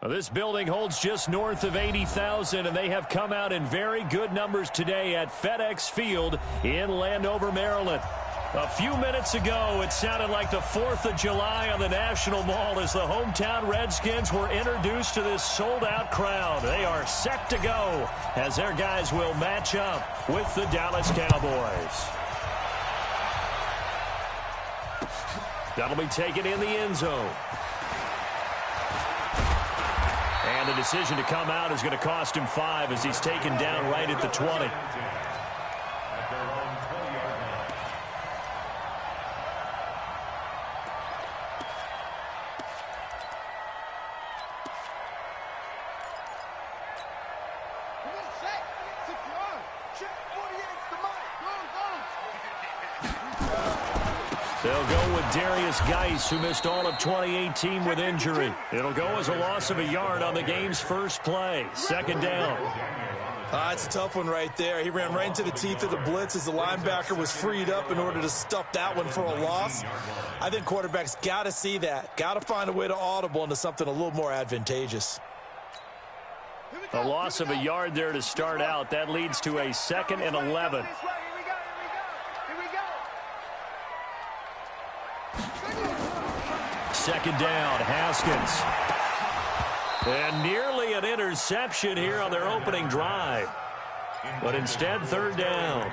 This building holds just north of 80,000, and they have come out in very good numbers today at FedEx Field in Landover, Maryland. A few minutes ago, it sounded like the 4th of July on the National Mall as the hometown Redskins were introduced to this sold-out crowd. They are set to go as their guys will match up with the Dallas Cowboys. That'll be taken in the end zone. And the decision to come out is going to cost him 5 as he's taken down right at the 20. They'll go with Darius Geis, who missed all of 2018 with injury. It'll go as a loss of a yard on the game's first play. Second down. It's a tough one right there. He ran right into the teeth of the blitz as the linebacker was freed up in order to stuff that one for a loss. I think quarterbacks got to see that. Got to find a way to audible into something a little more advantageous. A loss of a yard there to start out. That leads to a 2nd and 11. Second down, Haskins. And nearly an interception here on their opening drive. But instead, 3rd down.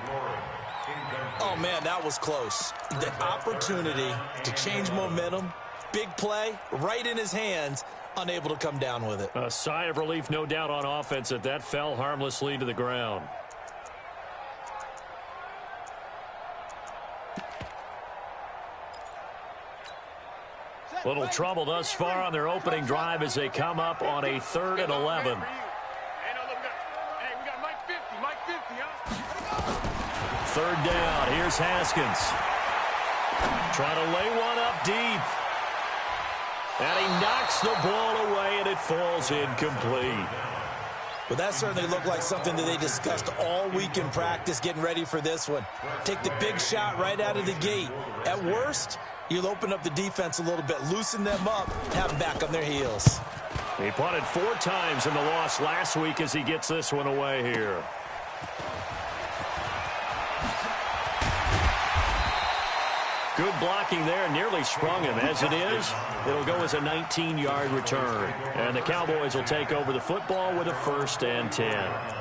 Oh, man, that was close. The opportunity to change momentum, big play, right in his hands, unable to come down with it. A sigh of relief, no doubt, on offense that that fell harmlessly to the ground. Little trouble thus far on their opening drive as they come up on a 3rd and 11. Third down. Here's Haskins. Trying to lay one up deep. And he knocks the ball away, and it falls incomplete. Well, that certainly looked like something that they discussed all week in practice getting ready for this one. Take the big shot right out of the gate. At worst, you'll open up the defense a little bit, loosen them up, have them back on their heels. He punted 4 times in the loss last week as he gets this one away here. Good blocking there, nearly sprung him. As it is, it'll go as a 19-yard return. And the Cowboys will take over the football with a 1st and 10.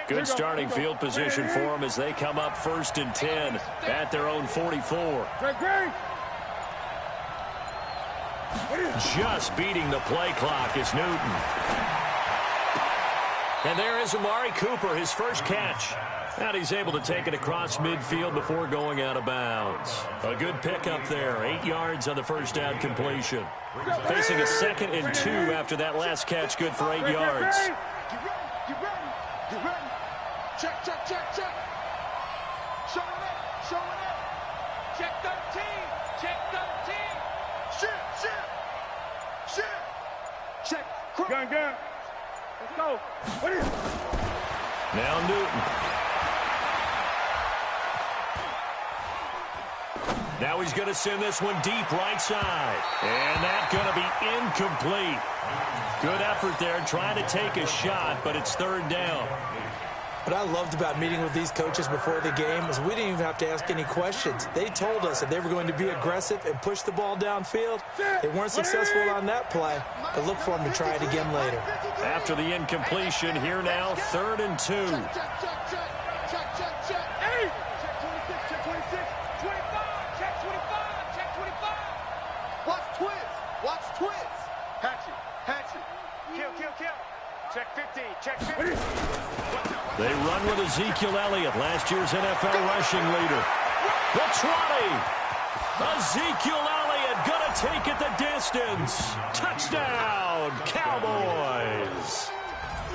Good starting field position for them as they come up 1st and 10 at their own 44. Just beating the play clock is Newton. And there is Amari Cooper, his first catch. And he's able to take it across midfield before going out of bounds. A good pickup there, 8 yards on the first down completion. Facing a 2nd and 2 after that last catch, good for 8 yards. Check, check, check, check. Showing up, showing up. Check 13, check 13. Shit, shit, shit. Check. Gun, gun. Let's go. Now Newton. Now he's going to send this one deep right side. And that's going to be incomplete. Good effort there trying to take a shot, but it's 3rd down. What I loved about meeting with these coaches before the game is we didn't even have to ask any questions. They told us that they were going to be aggressive and push the ball downfield. They weren't successful on that play, but look for them to try it again later. After the incompletion, here now, 3rd and 2. Check, check, check, check, check. Hey! Check 26, check 26, 25, check 25, check 25. Watch twins, watch twins. Hatchet, hatchet. Kill, kill, kill. Check 15, check 15. Watch out, watch out. They run with Ezekiel Elliott, last year's NFL rushing leader. The 20. Ezekiel Elliott going to take it the distance. Touchdown, Cowboys.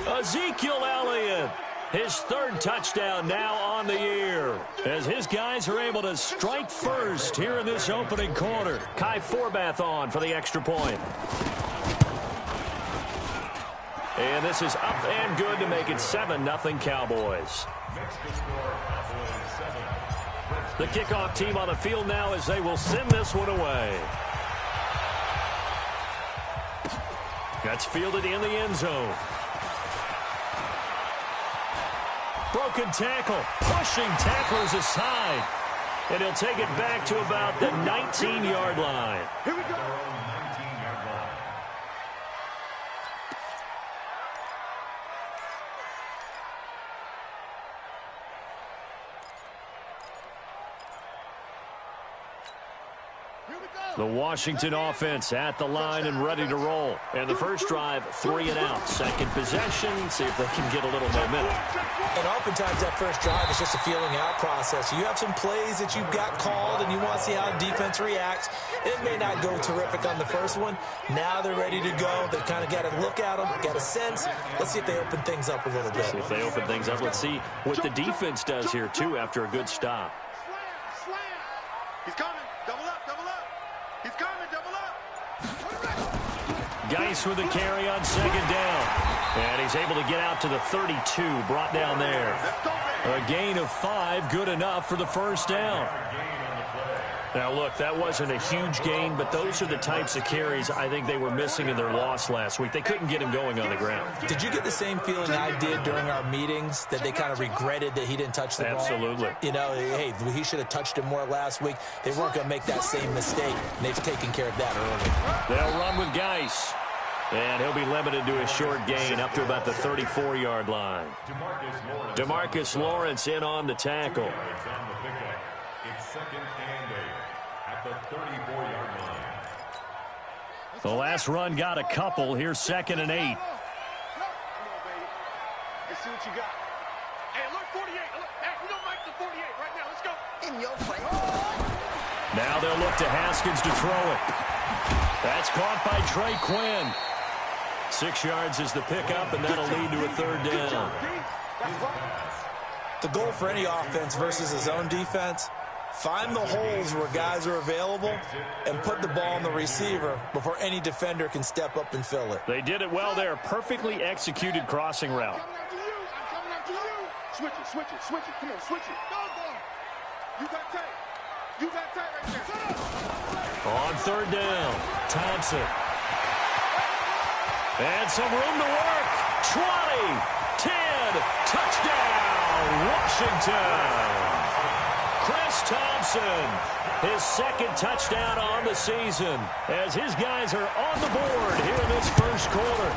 Ezekiel Elliott, his third touchdown now on the year, as his guys are able to strike first here in this opening quarter. Kai Forbath on for the extra point. And this is up and good to make it 7-0 Cowboys. The kickoff team on the field now as they will send this one away. That's fielded in the end zone. Broken tackle, pushing tacklers aside. And he'll take it back to about the 19-yard line. Here we go. The Washington offense at the line and ready to roll. And the first drive, 3 and out. Second possession, see if they can get a little momentum. And oftentimes that first drive is just a feeling out process. You have some plays that you've got called and you want to see how defense reacts. It may not go terrific on the first one. Now they're ready to go. They've kind of got to look at them, got a sense. Let's see if they open things up a little bit. See if they open things up. Let's see what the defense does here, too, after a good stop. Slam. He's coming. Double up. He's coming. Double up. Geis with the carry on second down. And he's able to get out to the 32, brought down there. A gain of 5, good enough for the first down. Now, look, that wasn't a huge gain, but those are the types of carries I think they were missing in their loss last week. They couldn't get him going on the ground. Did you get the same feeling I did during our meetings, that they kind of regretted that he didn't touch the ball? Absolutely. You know, hey, he should have touched it more last week. They weren't going to make that same mistake, and they've taken care of that early. They'll run with Geis. And he'll be limited to a short gain up to about the 34-yard line. DeMarcus Lawrence in on the tackle. The last run got a couple. Here's 2nd and 8. Come on, baby. Let's see what you got. Hey, look, 48. Look, hey, we don't like the 48 right now. Let's go. In your face. Now they'll look to Haskins to throw it. That's caught by Trey Quinn. 6 yards is the pickup, and that'll lead to a third down. The goal for any offense versus his own defense, find the holes where guys are available and put the ball on the receiver before any defender can step up and fill it. They did it well there. Perfectly executed crossing route. I'm coming after you. Switch it. Come on, switch it. Go. You got tight. Right there. On third down, Thompson. And some room to work. 20, 10, touchdown, Washington. Chris Thompson, his second touchdown on the season, as his guys are on the board here in this first quarter.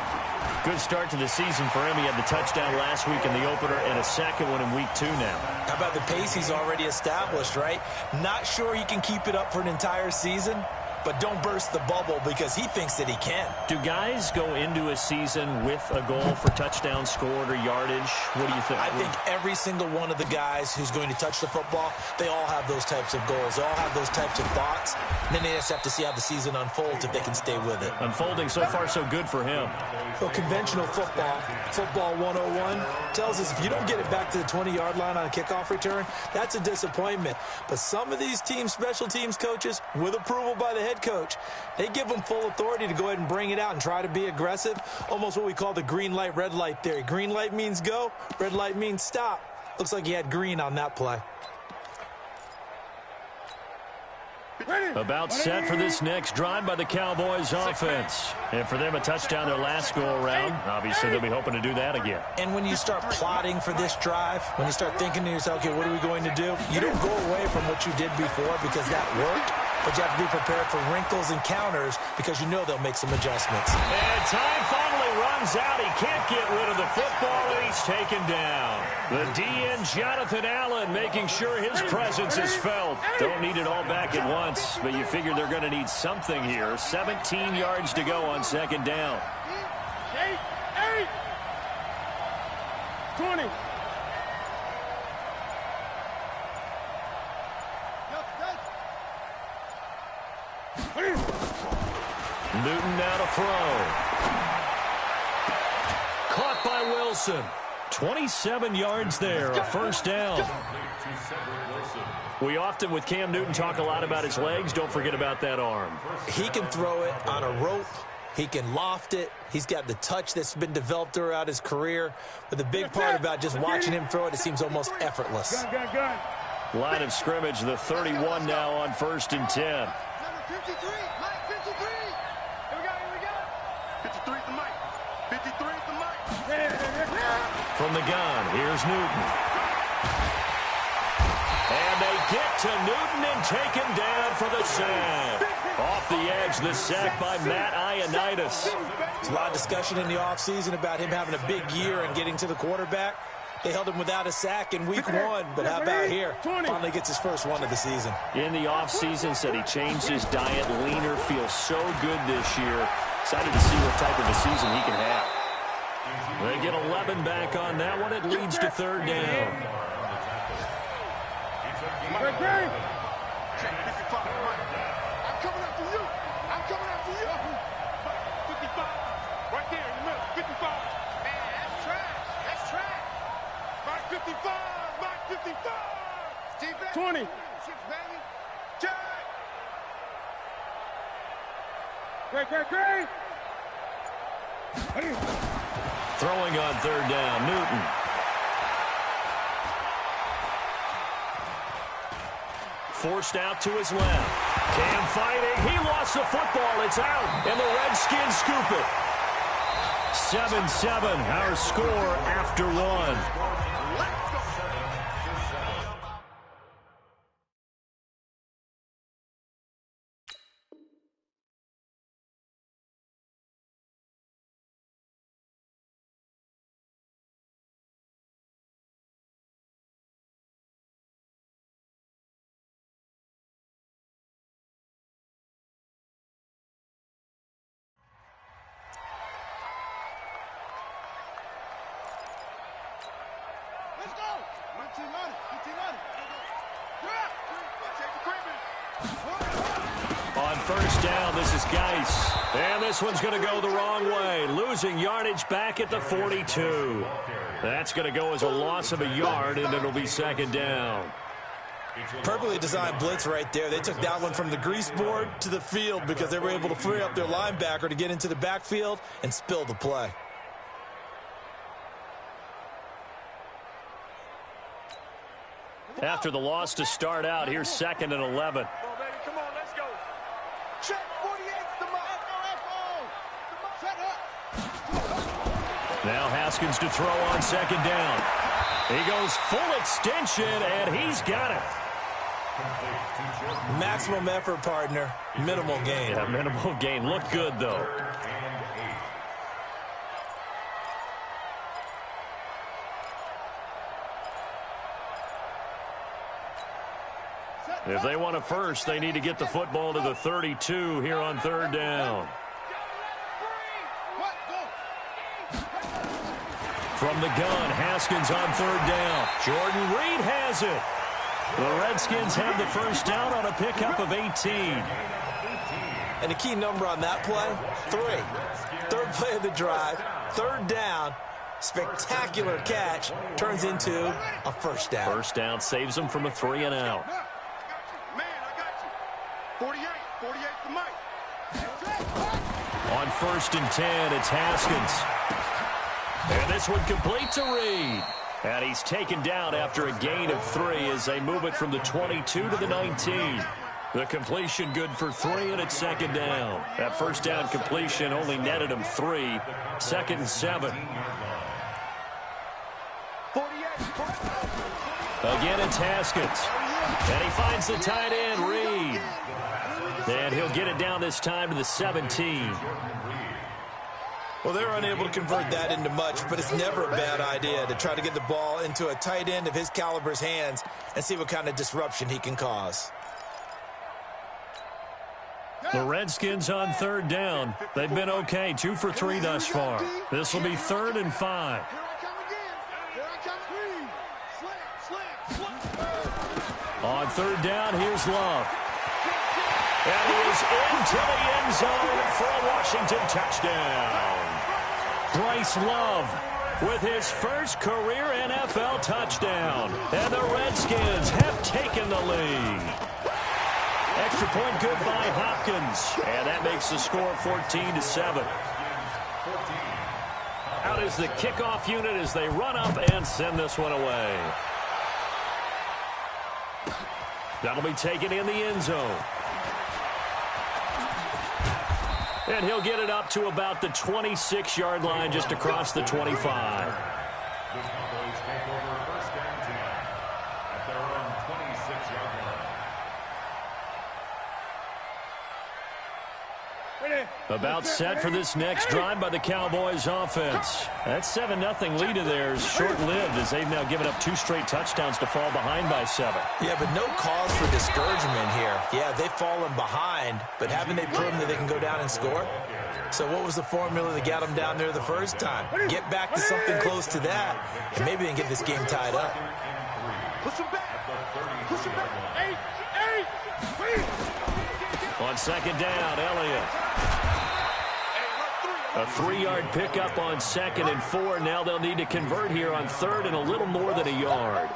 Good start to the season for him. He had the touchdown last week in the opener and a second one in week 2 now. How about the pace he's already established, right? Not sure he can keep it up for an entire season, but don't burst the bubble because he thinks that he can. Do guys go into a season with a goal for touchdown scored or yardage? What do you think? I think every single one of the guys who's going to touch the football, they all have those types of goals. They all have those types of thoughts. And then they just have to see how the season unfolds if they can stay with it. Unfolding so far so good for him. So conventional football 101, tells us if you don't get it back to the 20-yard line on a kickoff return, that's a disappointment. But some of these teams, special teams coaches, with approval by the head coach, they give them full authority to go ahead and bring it out and try to be aggressive. Almost what we call the green light, red light theory. Green light means go, red light means stop. Looks like he had green on that play. About set for this next drive by the Cowboys offense. And for them, a touchdown their last go-around. Obviously, they'll be hoping to do that again. And when you start plotting for this drive, when you start thinking to yourself, okay, what are we going to do? You don't go away from what you did before because that worked, but you have to be prepared for wrinkles and counters because you know they'll make some adjustments. And time finally runs out. He can't get rid of the football, and he's taken down. The DN, Jonathan Allen, making sure his presence is felt. Don't need it all back at once, but you figure they're going to need something here. 17 yards to go on second down. 8, 20. Newton now to throw. Caught by Wilson. 27 yards there, a first down. We often, with Cam Newton, talk a lot about his legs. Don't forget about that arm. He can throw it on a rope. He can loft it. He's got the touch that's been developed throughout his career. But the big part about just watching him throw it, it seems almost effortless. Line of scrimmage, the 31 now on 1st and 10. Number 53, Mike 53. Here we go. 53 is the Mike. 53 is the Mike. From the gun, here's Newton. And they get to Newton and take him down for the sack. Off the edge, the sack by Matt Ioannidis. There's a lot of discussion in the offseason about him having a big year and getting to the quarterback. They held him without a sack in week 1, but how about here? Finally gets his first one of the season. In the offseason, said he changed his diet, leaner, feels so good this year. Excited to see what type of a season he can have. They get 11 back on that one. It leads to 3rd down. I'm coming after you. I'm coming after you. 55. Right there in the middle. 55. Man, that's trash. That's trash. Mark 55. Mark 55. 20. 6, baby. Jack. Great. Throwing on 3rd down, Newton. Forced out to his left. Cam fighting. He lost the football. It's out. And the Redskins scoop it. 7-7, our score after 1. Let's go. 15 on it. On 1st down, this is Geis. And this one's going to go the wrong way. Losing yardage back at the 42. That's going to go as a loss of a yard, and it'll be 2nd down. Perfectly designed blitz right there. They took that one from the grease board to the field because they were able to free up their linebacker to get into the backfield and spill the play. After the loss to start out, here's 2nd and 11. Come on, let's go. Check 48's the mark. Set up. Now Haskins to throw on 2nd down. He goes full extension, and he's got it. Maximum effort, partner. Minimal gain. Yeah, minimal gain. Looked good, though. If they want a first, they need to get the football to the 32 here on 3rd down. From the gun, Haskins on 3rd down. Jordan Reed has it. The Redskins have the first down on a pickup of 18. And the key number on that play, 3. 3rd play of the drive, 3rd down. Spectacular catch turns into a first down. First down saves them from a 3 and out. 48 for Mike. On 1st and 10, it's Haskins. And this one complete to Reed. And he's taken down after a gain of 3 as they move it from the 22 to the 19. The completion good for 3, and it's 2nd down. That first down completion only netted him 3. 2nd and 7. Again, it's Haskins. And he finds the tight end, Reed. And he'll get it down this time to the 17. Well, they were unable to convert that into much, but it's never a bad idea to try to get the ball into a tight end of his caliber's hands and see what kind of disruption he can cause. The Redskins on 3rd down. They've been okay, 2 for 3 thus far. This will be 3rd and 5. On 3rd down, here's Love. And he is into the end zone for a Washington touchdown. Bryce Love with his first career NFL touchdown. And the Redskins have taken the lead. Extra point good by Hopkins. And that makes the score 14-7. Out is the kickoff unit as they run up and send this one away. That'll be taken in the end zone. And he'll get it up to about the 26-yard line, just across the 25. About set for this next drive by the Cowboys offense. That 7-0 lead of theirs short-lived as they've now given up 2 straight touchdowns to fall behind by 7. Yeah, but no cause for discouragement here. Yeah, they've fallen behind, but haven't they proven that they can go down and score? So what was the formula that got them down there the first time? Get back to something close to that, and maybe they can get this game tied up. Push him back. Push him back. 8. On second down, Elliott. A 3-yard pickup on 2nd and 4. Now they'll need to convert here on 3rd and a little more than a yard.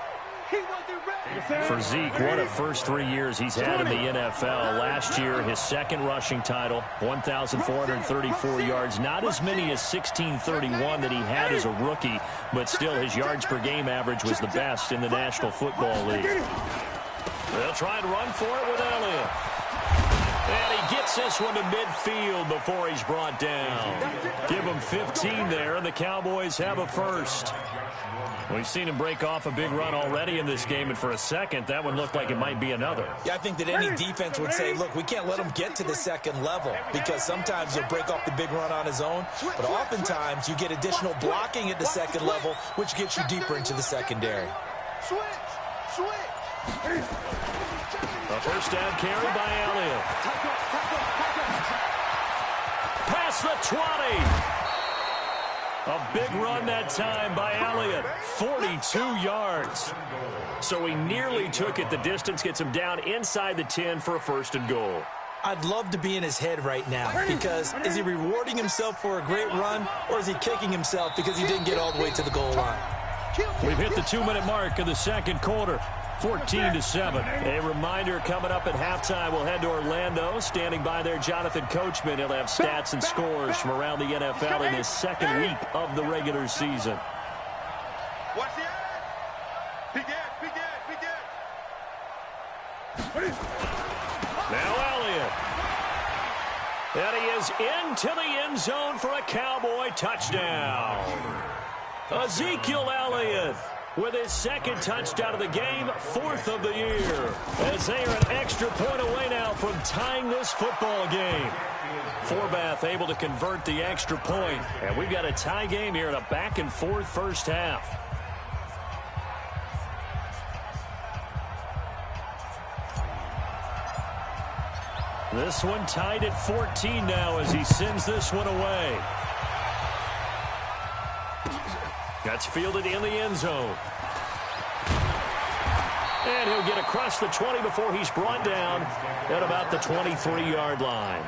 For Zeke, what a first 3 years he's had in the NFL. Last year, his 2nd rushing title, 1,434 yards. Not as many as 1,631 that he had as a rookie, but still his yards per game average was the best in the National Football League. They'll try and run for it with Elliott. And he gets this one to midfield before he's brought down. Give him 15 there, and the Cowboys have a first. We've seen him break off a big run already in this game, and for a second, that one looked like it might be another. Yeah, I think that any defense would say, look, we can't let him get to the 2nd level, because sometimes he'll break off the big run on his own, but oftentimes you get additional blocking at the 2nd level, which gets you deeper into the secondary. Switch. A first down carry by Elliott. Past the 20. A big run that time by Elliott. 42 yards. So he nearly took it the distance, gets him down inside the 10 for a 1st and goal. I'd love to be in his head right now, because is he rewarding himself for a great run, or is he kicking himself because he didn't get all the way to the goal line? We've hit the 2-minute mark of the 2nd quarter. 14-7. A reminder coming up at halftime. We'll head to Orlando. Standing by there, Jonathan Coachman. He'll have stats and scores from around the NFL in his 2nd week of the regular season. Watch the eye. Big Ed. Now Elliott. And he is into the end zone for a Cowboy touchdown. Ezekiel Elliott with his 2nd touchdown of the game, 4th of the year. As they are an extra point away now from tying this football game. Forbath able to convert the extra point. And we've got a tie game here in a back-and-forth first half. This one tied at 14 now as he sends this one away. That's fielded in the end zone. And he'll get across the 20 before he's brought down at about the 23-yard line.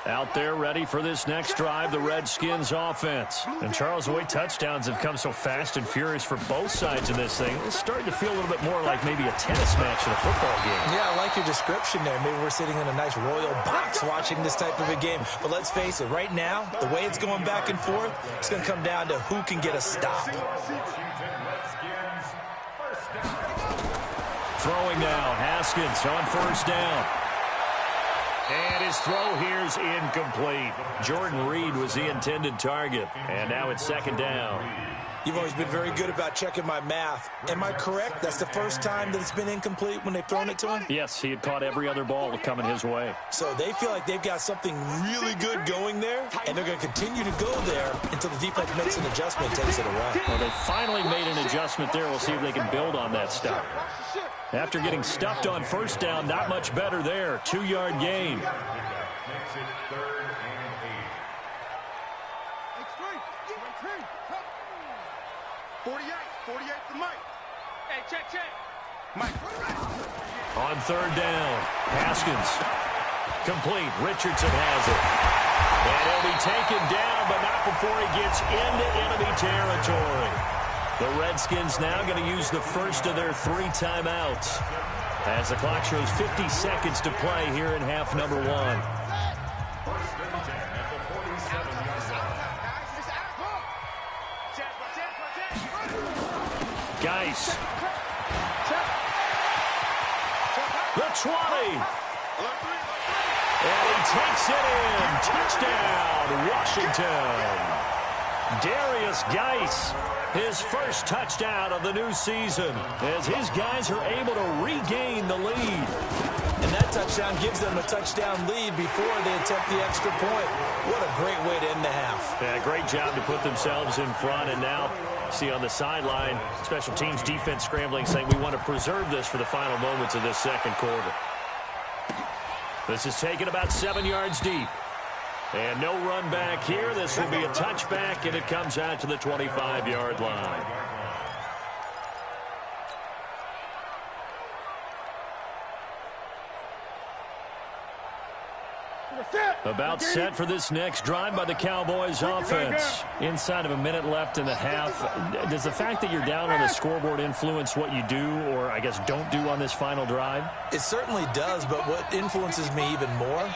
Out there ready for this next drive, the Redskins offense. And Charles, the way touchdowns have come so fast and furious for both sides of this thing, it's starting to feel a little bit more like maybe a tennis match in a football game. Yeah, I like your description there. Maybe we're sitting in a nice royal box watching this type of a game. But let's face it, right now, the way it's going back and forth, it's going to come down to who can get a stop. Throwing now, Haskins on 1st down. And his throw here's incomplete. Jordan Reed was the intended target. And now it's 2nd down. You've always been very good about checking my math. Am I correct? That's the first time that it's been incomplete when they've thrown it to him? Yes, he had caught every other ball coming his way. So they feel like they've got something really good going there, and they're going to continue to go there until the defense makes an adjustment and takes it away. Well, they finally made an adjustment there. We'll see if they can build on that stuff. After getting stuffed on 1st down, not much better there. 2-yard gain. Makes it 3rd and 8. 48 for Mike. Hey, check. Mike. On third down, Haskins. Complete. Richardson has it. And he'll be taken down, but not before he gets into enemy territory. The Redskins now going to use the first of their 3 timeouts, as the clock shows 50 seconds to play here in half number 1. Geis. The 20. And he takes it in. Touchdown, Washington. Darius Geis, his first touchdown of the new season, as his guys are able to regain the lead. And that touchdown gives them a touchdown lead before they attempt the extra point. What a great way to end the half. Yeah, great job to put themselves in front. And now, see on the sideline, special teams defense scrambling, saying we want to preserve this for the final moments of this second quarter. This is taken about 7 yards deep. And no run back here. This will be a touchback, and it comes out to the 25-yard line. About set for this next drive by the Cowboys offense. Inside of a minute left in the half. Does the fact that you're down on the scoreboard influence what you do, or I guess don't do on this final drive? It certainly does, but what influences me even more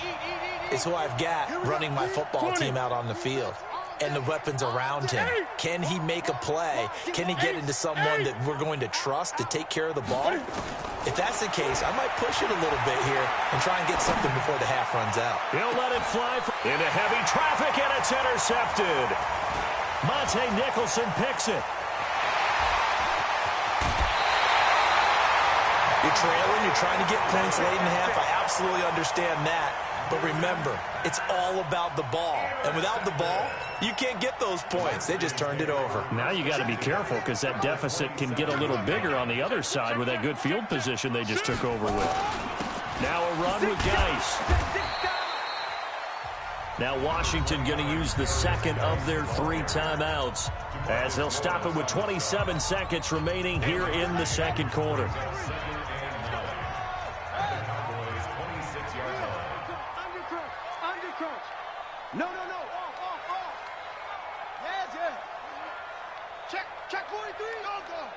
is who I've got running my football team out on the field and the weapons around him. Can he make a play? Can he get into someone that we're going to trust to take care of the ball? If that's the case, I might push it a little bit here and try and get something before the half runs out. He'll let it fly into heavy traffic, and it's intercepted. Monte Nicholson picks it. You're trailing, you're trying to get points late in the half. I absolutely understand that. But remember, it's all about the ball. And without the ball, you can't get those points. They just turned it over. Now you got to be careful, because that deficit can get a little bigger on the other side with that good field position they just took over with. Now a run with Geis. Now Washington going to use the second of their 3 timeouts, as they'll stop it with 27 seconds remaining here in the second quarter. No. Yes. Check 43. Go.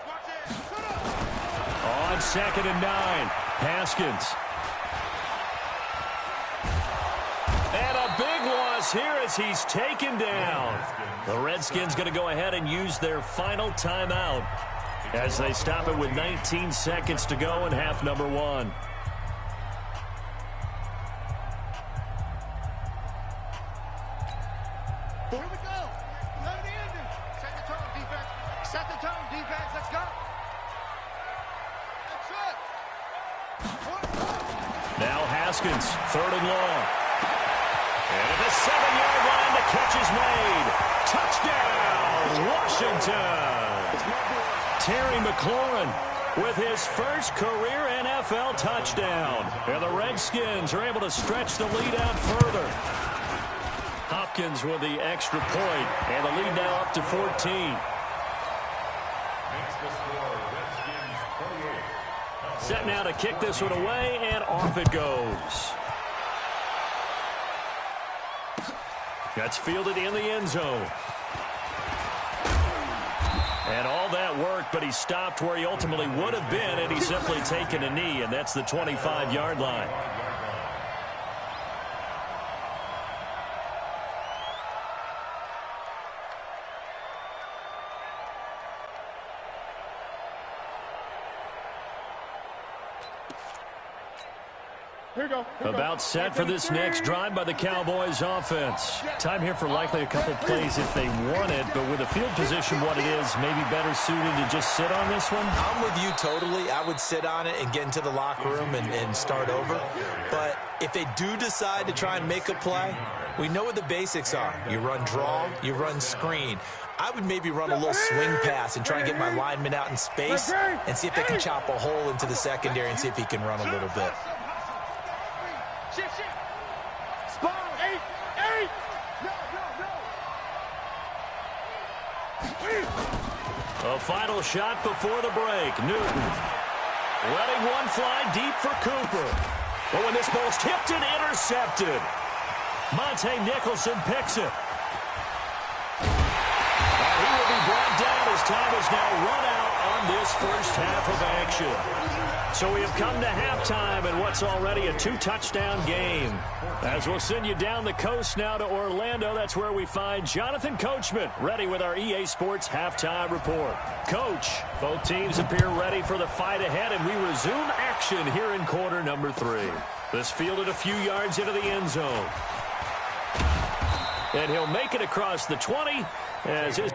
Watch it. Shut up. On 2nd and 9, Haskins. And a big loss here as he's taken down. The Redskins going to go ahead and use their final timeout as they stop it with 19 seconds to go in half number 1. Here we go. Let it end. Set the tone, defense. Set the tone, defense. Let's go. That's it. Now Haskins, 3rd and long. And at the 7-yard line, the catch is made. Touchdown, Washington. Terry McLaurin with his first career NFL touchdown. And the Redskins are able to stretch the lead out further. Hopkins with the extra point, and the lead now up to 14. Set now to kick this one away, and off it goes. That's fielded in the end zone. And all that worked, but he stopped where he ultimately would have been, and he's simply taken a knee, and that's the 25-yard line. Here we go. About set for this next drive by the Cowboys offense. Time here for likely a couple plays if they want it, but with the field position what it is, maybe better suited to just sit on this one? I'm with you totally. I would sit on it and get into the locker room and start over. But if they do decide to try and make a play, we know what the basics are. You run draw, you run screen. I would maybe run a little swing pass and try and get my lineman out in space and see if they can chop a hole into the secondary and see if he can run a little bit. Shit. Spawn. 8. No. A final shot before the break. Newton letting one fly deep for Cooper. Oh, and this ball's tipped and intercepted. Monte Nicholson picks it. And he will be brought down as time is now run out on this first half of action. So we have come to halftime in what's already a 2-touchdown game. As we'll send you down the coast now to Orlando, that's where we find Jonathan Coachman ready with our EA Sports halftime report. Coach, both teams appear ready for the fight ahead, and we resume action here in quarter number 3. This fielded a few yards into the end zone. And he'll make it across the 20 as his...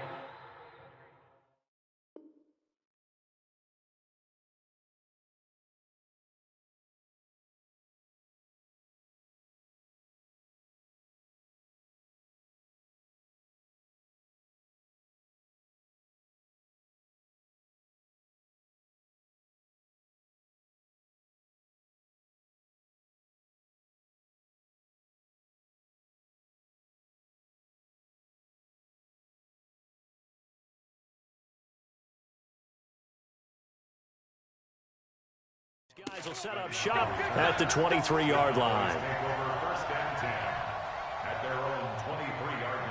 Guys will set up shop at the 23-yard line. First down 10 at their own 23-yard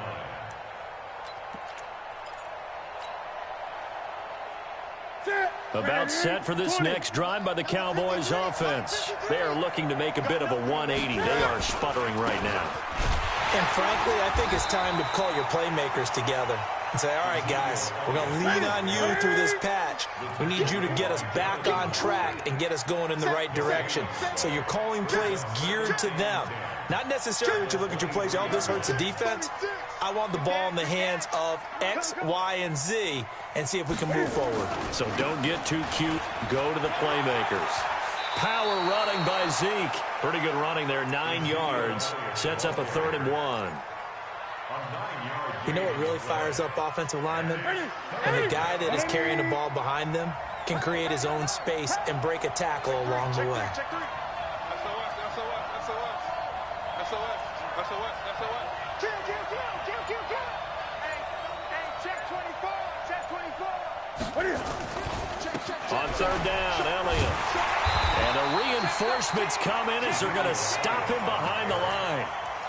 line. About set for this next drive by the Cowboys offense. They are looking to make a bit of a 180. They are sputtering right now. And frankly, I think it's time to call your playmakers together and say, all right, guys, we're going to lean on you through this patch. We need you to get us back on track and get us going in the right direction. So you're calling plays geared to them. Not necessarily that you look at your plays, oh, this hurts the defense. I want the ball in the hands of X, Y, and Z and see if we can move forward. So don't get too cute. Go to the playmakers. Power running by Zeke. Pretty good running there, 9 yards. Sets up a 3rd and 1. You know what really fires up offensive linemen? And the guy that is carrying the ball behind them can create his own space and break a tackle along the way. On 3rd down, Elliott. And the reinforcements come in as they're going to stop him behind the line.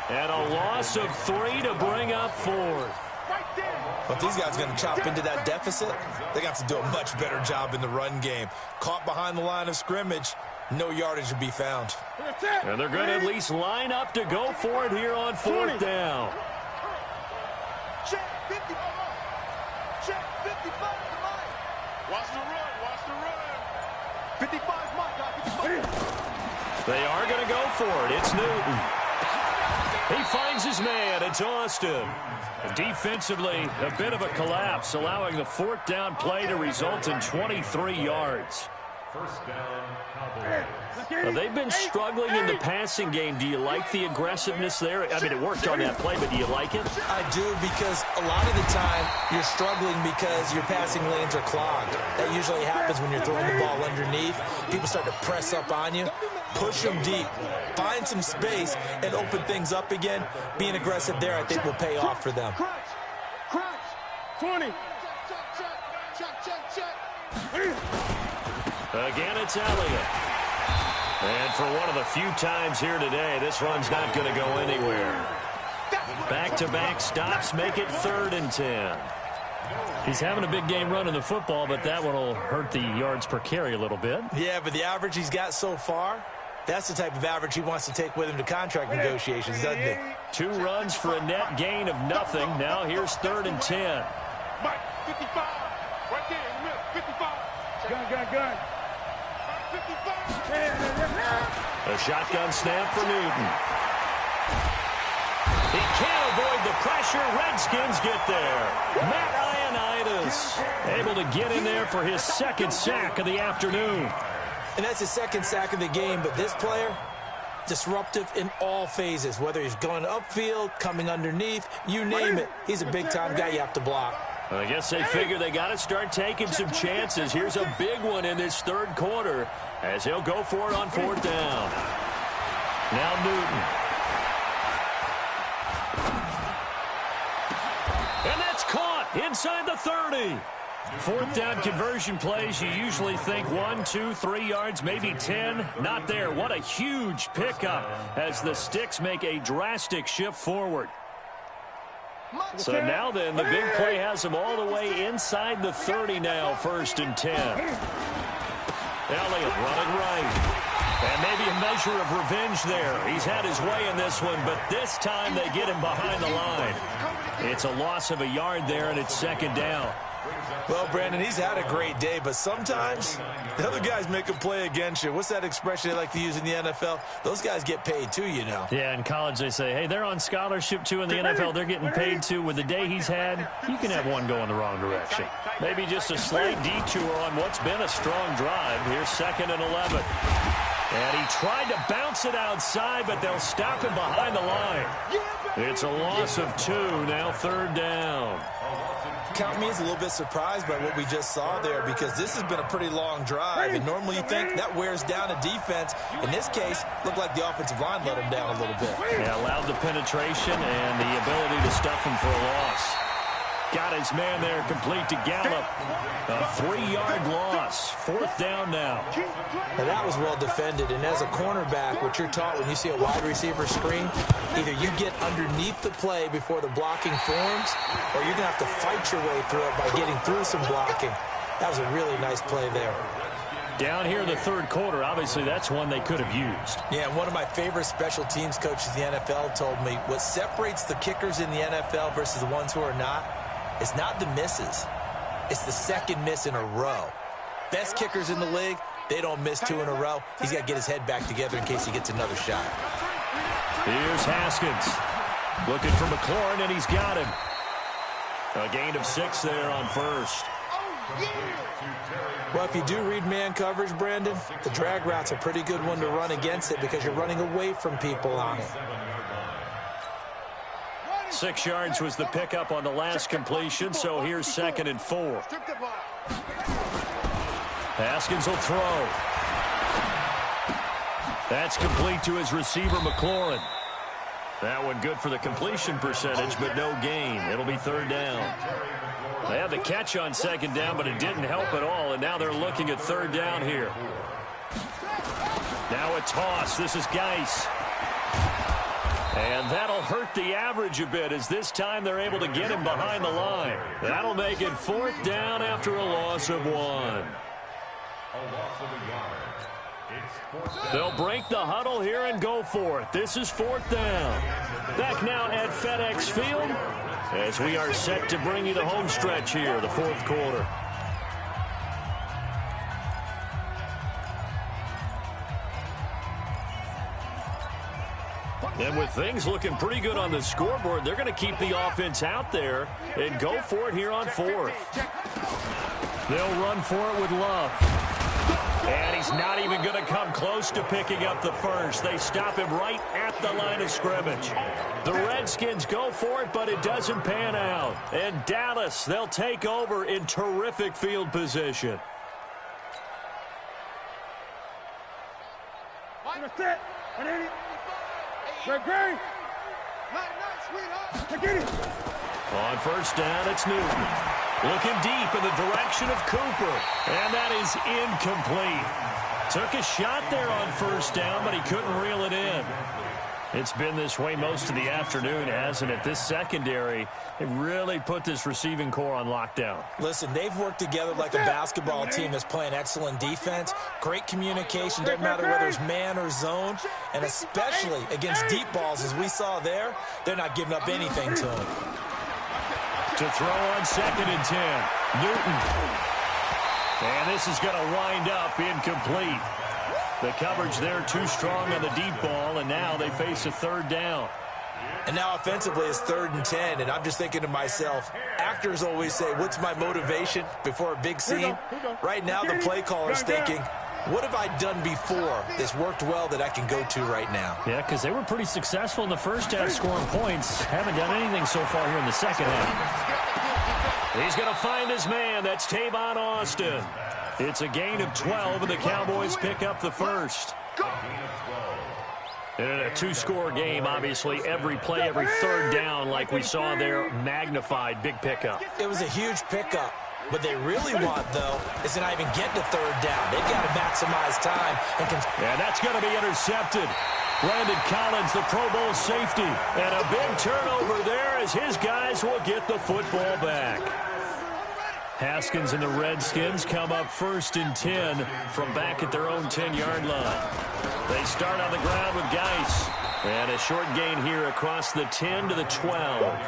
And a loss of 3 to bring up 4th. But these guys are going to chop into that deficit. They got to do a much better job in the run game. Caught behind the line of scrimmage, no yardage to be found. And they're going to at least line up to go for it here on 4th down. Check 55. Check 55. Watch the run. Watch the run. 55's my guy. 55. They are going to go for it. It's Newton. He finds his man. It's Austin. Defensively, a bit of a collapse, allowing the 4th down play to result in 23 yards. First down, Cowboys. Now, they've been struggling in the passing game. Do you like the aggressiveness there? I mean, it worked on that play, but do you like it? I do, because a lot of the time you're struggling because your passing lanes are clogged. That usually happens when you're throwing the ball underneath. People start to press up on you. Push them deep. Find some space and open things up again. Being aggressive there, I think, will pay off for them. Crunch. 20. Check. Again, it's Elliott. And for one of the few times here today, this run's not going to go anywhere. Back-to-back stops make it 3rd and 10. He's having a big game running the football, but that one will hurt the yards per carry a little bit. Yeah, but the average he's got so far, that's the type of average he wants to take with him to contract negotiations, doesn't he? 2 runs for a net gain of nothing. Now here's 3rd and 10. Mike, 55. Right there in the middle. 55. Gun. 55. A shotgun snap for Newton. He can't avoid the pressure. Redskins get there. Matt Ioannidis able to get in there for his 2nd sack of the afternoon. And that's his 2nd sack of the game, but this player, disruptive in all phases, whether he's going upfield, coming underneath, you name it. He's a big-time guy you have to block. I guess they figure they got to start taking some chances. Here's a big one in this 3rd quarter as he'll go for it on 4th down. Now Newton. And that's caught inside the 30. Fourth down conversion plays, you usually think 1, 2, 3 yards, maybe 10. Not there. What a huge pickup as the Sticks make a drastic shift forward. So now then, the big play has them all the way inside the 30 now, 1st and 10. Elliott running right. And maybe a measure of revenge there. He's had his way in this one, but this time they get him behind the line. It's a loss of a yard there, and it's 2nd down. Well, Brandon, he's had a great day, but sometimes the other guys make a play against you. What's that expression they like to use in the NFL? Those guys get paid too, you know. Yeah, in college they say, hey, they're on scholarship too. In the NFL, they're getting paid too. With the day he's had, you can have one go in the wrong direction. Maybe just a slight detour on what's been a strong drive. Here's 2nd and 11. And he tried to bounce it outside, but they'll stop him behind the line. It's a loss of 2, now 3rd down. Count me as a little bit surprised by what we just saw there, because this has been a pretty long drive, and normally you think that wears down a defense. In this case, looked like the offensive line let him down a little bit. Yeah, allowed the penetration and the ability to stuff him for a loss. Got his man there, complete to Gallup. A 3-yard loss. 4th down now. Now that was well defended, and as a cornerback, what you're taught when you see a wide receiver screen, either you get underneath the play before the blocking forms, or you're going to have to fight your way through it by getting through some blocking. That was a really nice play there. Down here in the 3rd quarter, obviously that's one they could have used. Yeah, one of my favorite special teams coaches in the NFL told me what separates the kickers in the NFL versus the ones who are not, it's not the misses. It's the 2nd miss in a row. Best kickers in the league, they don't miss 2 in a row. He's got to get his head back together in case he gets another shot. Here's Haskins. Looking for McLaurin, and he's got him. A gain of 6 there on 1st. Well, if you do read man coverage, Brandon, the drag route's a pretty good one to run against it because you're running away from people on it. 6 yards was the pickup on the last completion, so here's 2nd and 4. Haskins will throw. That's complete to his receiver, McLaurin. That one good for the completion percentage, but no gain. It'll be 3rd down. They had the catch on 2nd down, but it didn't help at all, and now they're looking at 3rd down here. Now a toss. This is Geis. And that'll hurt the average a bit, as this time they're able to get him behind the line. That'll make it 4th down after a loss of 1. They'll break the huddle here and go for it. This is 4th down. Back now at FedEx Field as we are set to bring you the home stretch here, the 4th quarter. And with things looking pretty good on the scoreboard, they're going to keep the offense out there and go for it here on 4th. They'll run for it with Love. And he's not even going to come close to picking up the 1st. They stop him right at the line of scrimmage. The Redskins go for it, but it doesn't pan out. And Dallas, they'll take over in terrific field position. On 1st down, it's Newton. Looking deep in the direction of Cooper. And that is incomplete. Took a shot there on 1st down, but he couldn't reel it in. It's been this way most of the afternoon, hasn't it? This secondary, they really put this receiving core on lockdown. Listen, they've worked together like a basketball team that's playing excellent defense. Great communication, doesn't matter whether it's man or zone. And especially against deep balls, as we saw there, they're not giving up anything to them. To throw on 2nd and 10, Newton. And this is going to wind up incomplete. The coverage there too strong on the deep ball, and now they face a 3rd down. And now offensively it's 3rd and 10, and I'm just thinking to myself, actors always say, what's my motivation before a big scene? Right now the play caller's thinking, what have I done before that's worked well that I can go to right now? Yeah, because they were pretty successful in the 1st half scoring points. Haven't done anything so far here in the 2nd half. He's going to find his man. That's Tavon Austin. It's a gain of 12, and the Cowboys pick up the 1st. And in a 2-score game, obviously, every play, every 3rd down, like we saw there, magnified, big pickup. It was a huge pickup. What they really want, though, is to not even get to third down. They've got to maximize time. And that's going to be intercepted. Brandon Collins, the Pro Bowl safety. And a big turnover there as his guys will get the football back. Haskins and the Redskins come up 1st and 10 from back at their own 10-yard line. They start on the ground with Geis. And a short gain here across the 10 to the 12.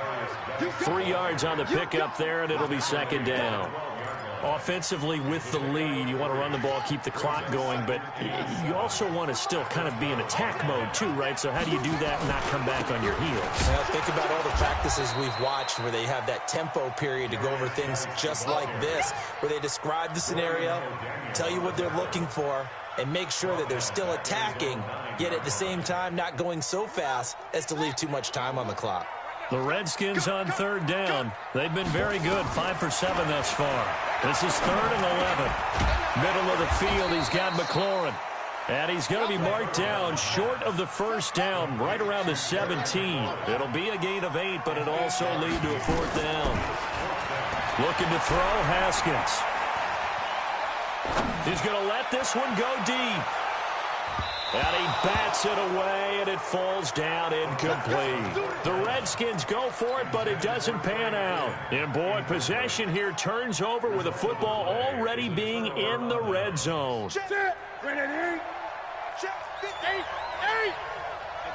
3 yards on the pickup there, and it'll be 2nd down. Offensively with the lead, you want to run the ball, keep the clock going, but you also want to still kind of be in attack mode too, right? So how do you do that and not come back on your heels? Well, think about all the practices we've watched where they have that tempo period to go over things just like this, where they describe the scenario, tell you what they're looking for, and make sure that they're still attacking, yet at the same time not going so fast as to leave too much time on the clock. The Redskins on 3rd down. They've been very good, 5 for 7 thus far. This is 3rd and 11. Middle of the field, he's got McLaurin. And he's going to be marked down short of the 1st down, right around the 17. It'll be a gain of 8, but it'll also lead to a 4th down. Looking to throw, Haskins. He's going to let this one go deep. And he bats it away, and it falls down incomplete. The Redskins go for it, but it doesn't pan out. And, boy, possession here turns over with the football already being in the red zone. Check. Ready, 8. Check. 8.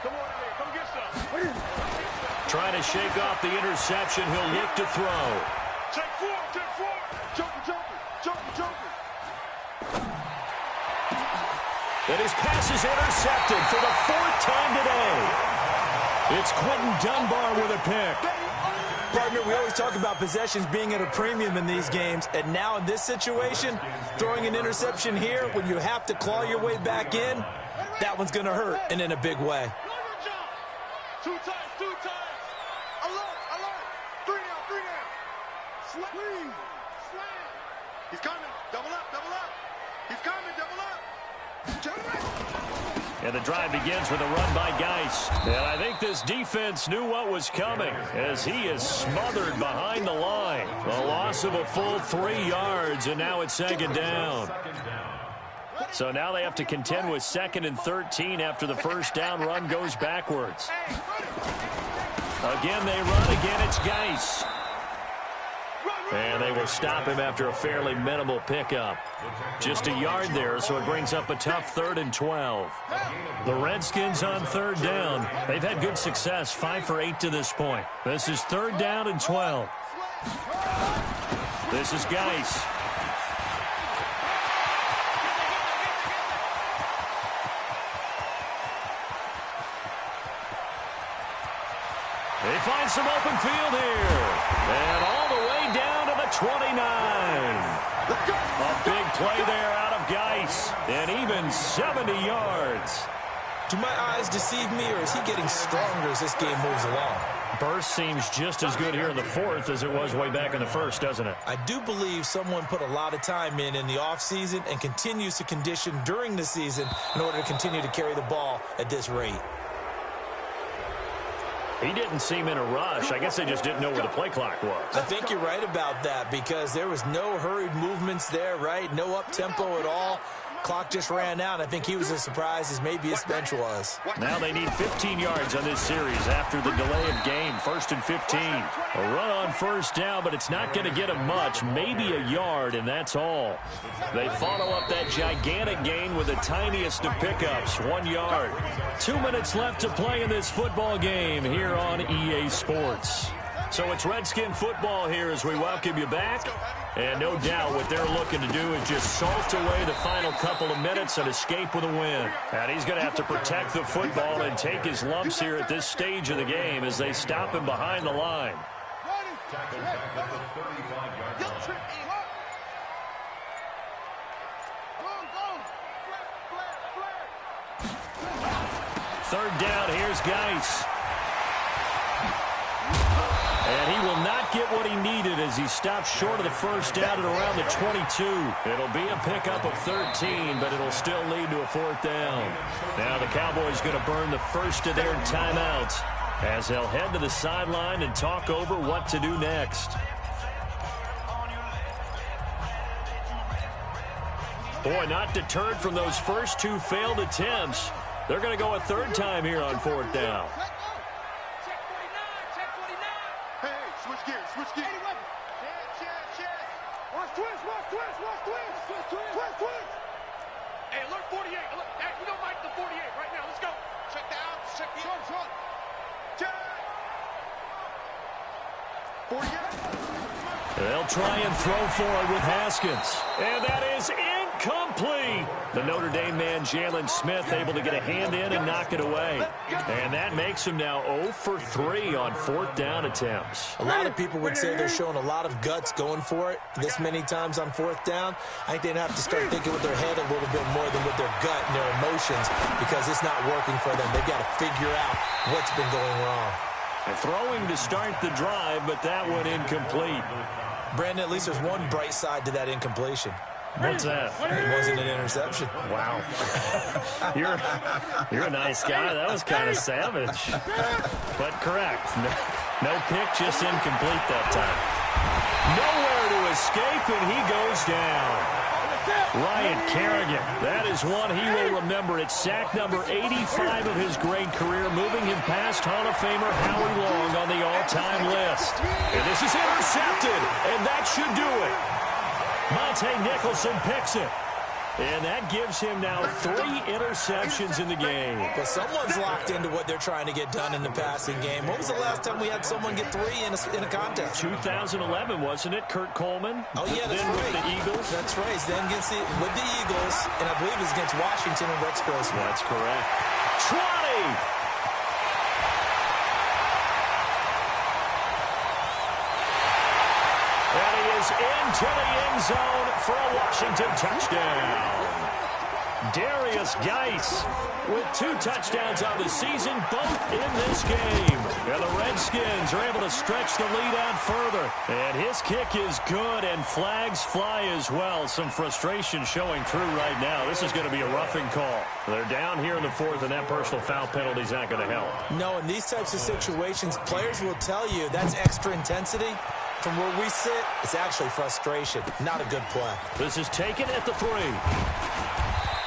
Come on in there. Come get some. Trying to shake off the interception. He'll look to throw. Check 4. Joker. And his pass is intercepted for the 4th time today. It's Quentin Dunbar with a pick. Partner, we always talk about possessions being at a premium in these games, and now in this situation, throwing an interception here when you have to claw your way back in, that one's going to hurt, and in a big way. 2 times. Alert. 3 down. Slam. He's coming. Double up. He's coming. Double up. And the drive begins with a run by Geis. And I think this defense knew what was coming as he is smothered behind the line. A loss of a full 3 yards, and now it's 2nd down. So now they have to contend with 2nd and 13 after the 1st down run goes backwards. Again, they run. Again, it's Geis. And they will stop him after a fairly minimal pickup. Just a yard there, so it brings up a tough 3rd and 12. The Redskins on 3rd down. They've had good success, 5 for 8 to this point. This is 3rd down and 12. This is Geis. They find some open field here. And all the way down to the 29. A big play there out of Geis. And even 70 yards. Do my eyes deceive me, or is he getting stronger as this game moves along? Burst seems just as good here in the 4th as it was way back in the 1st, doesn't it? I do believe someone put a lot of time in the offseason and continues to condition during the season in order to continue to carry the ball at this rate. He didn't seem in a rush. I guess they just didn't know where the play clock was. I think you're right about that because there was no hurried movements there, right? No up-tempo at all. Clock just ran out. I think he was as surprised as maybe his bench was. Now they need 15 yards on this series after the delay of game. 1st and 15. A run on 1st down, but it's not going to get him much. Maybe a yard, and that's all. They follow up that gigantic gain with the tiniest of pickups, 1 yard. 2 minutes left to play in this football game here on EA Sports. So it's Redskin football here as we welcome you back. And no doubt what they're looking to do is just salt away the final couple of minutes and escape with a win. And he's going to have to protect the football and take his lumps here at this stage of the game as they stop him behind the line. Third down, here's Geis. And he will not get what he needed as he stops short of the 1st down at around the 22. It'll be a pickup of 13, but it'll still lead to a 4th down. Now the Cowboys going to burn the first of their timeouts as they'll head to the sideline and talk over what to do next. Boy, not deterred from those first two failed attempts. They're going to go a third time here on fourth down. Check 49. Hey, switch gears. Check. Watch twist. Hey, alert 48. Hey, we don't like the 48 right now. Let's go. Check the outs. Check the outs. Check. 48. They'll try and throw for it with Haskins. And that is incomplete. The Notre Dame man, Jalen Smith, able to get a hand in and knock it away. And that makes him now 0 for 3 on fourth down attempts. A lot of people would say they're showing a lot of guts going for it this many times on fourth down. I think they'd have to start thinking with their head a little bit more than with their gut and their emotions, because it's not working for them. They've got to figure out what's been going wrong. And throwing to start the drive, but that one incomplete. Brandon, at least there's one bright side to that incompletion. What's that? It wasn't an interception. Wow. You're a nice guy. That was kind of savage. But correct. No pick, just incomplete that time. Nowhere to escape, and he goes down. Ryan Kerrigan, that is one he will remember. It's sack number 85 of his great career, moving him past Hall of Famer Howie Long on the all-time list. And this is intercepted, and that should do it. Monte Nicholson picks it. And that gives him now 3 interceptions in the game. But someone's locked into what they're trying to get done in the passing game. When was the last time we had someone get 3 in a contest? 2011, wasn't it? Kurt Coleman? Oh, yeah, that's then right. With the Eagles? That's right. Then with the Eagles, and I believe it's against Washington and Rex Grossman. That's correct. 20! And he is into the end zone for a Washington touchdown. Darius Geis with 2 touchdowns on the season, both in this game. And the Redskins are able to stretch the lead out further. And his kick is good, and flags fly as well. Some frustration showing through right now. This is going to be a roughing call. They're down here in the fourth, and that personal foul penalty is not going to help. No, in these types of situations, players will tell you that's extra intensity. From where we sit, it's actually frustration. Not a good play. This is taken at the 3.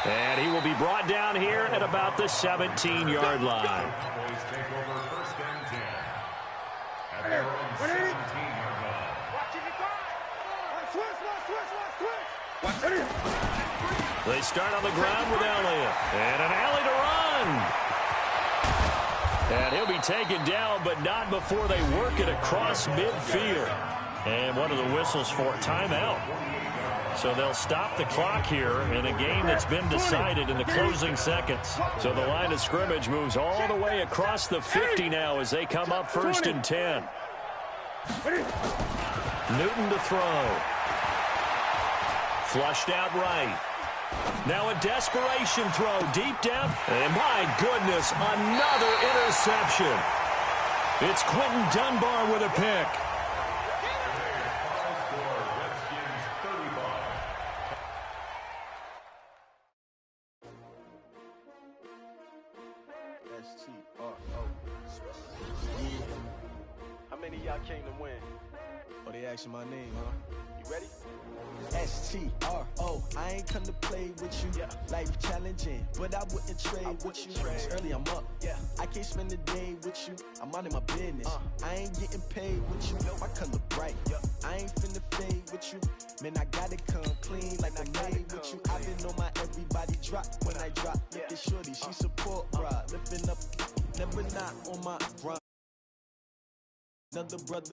And he will be brought down here at about the 17-yard line. Boys take over first and 10. At their own 17-yard line. They start on the ground with Elliott. And an alley to run. And he'll be taken down, but not before they work it across midfield. And one of the whistles for timeout. So they'll stop the clock here in a game that's been decided in the closing seconds. So the line of scrimmage moves all the way across the 50 now as they come up first and 10. Newton to throw. Flushed out right. Now a desperation throw deep down. And my goodness, another interception. It's Quentin Dunbar with a pick. How many of y'all came to win? Oh, they asking my name, huh? You ready? S-T-R-O, I ain't come to play with you. Yeah. Life challenging, but I wouldn't trade with you. It's early, I'm up. Yeah. I can't spend the day with you. I'm minding my business. I ain't getting paid with you. My color bright. Yeah. I ain't finna fade with you. Man, I gotta come clean like I'm made with you. I've been on my everybody drop when I drop. Look at shorty, she support rod. Lifting up, never not on my grind. Another brother.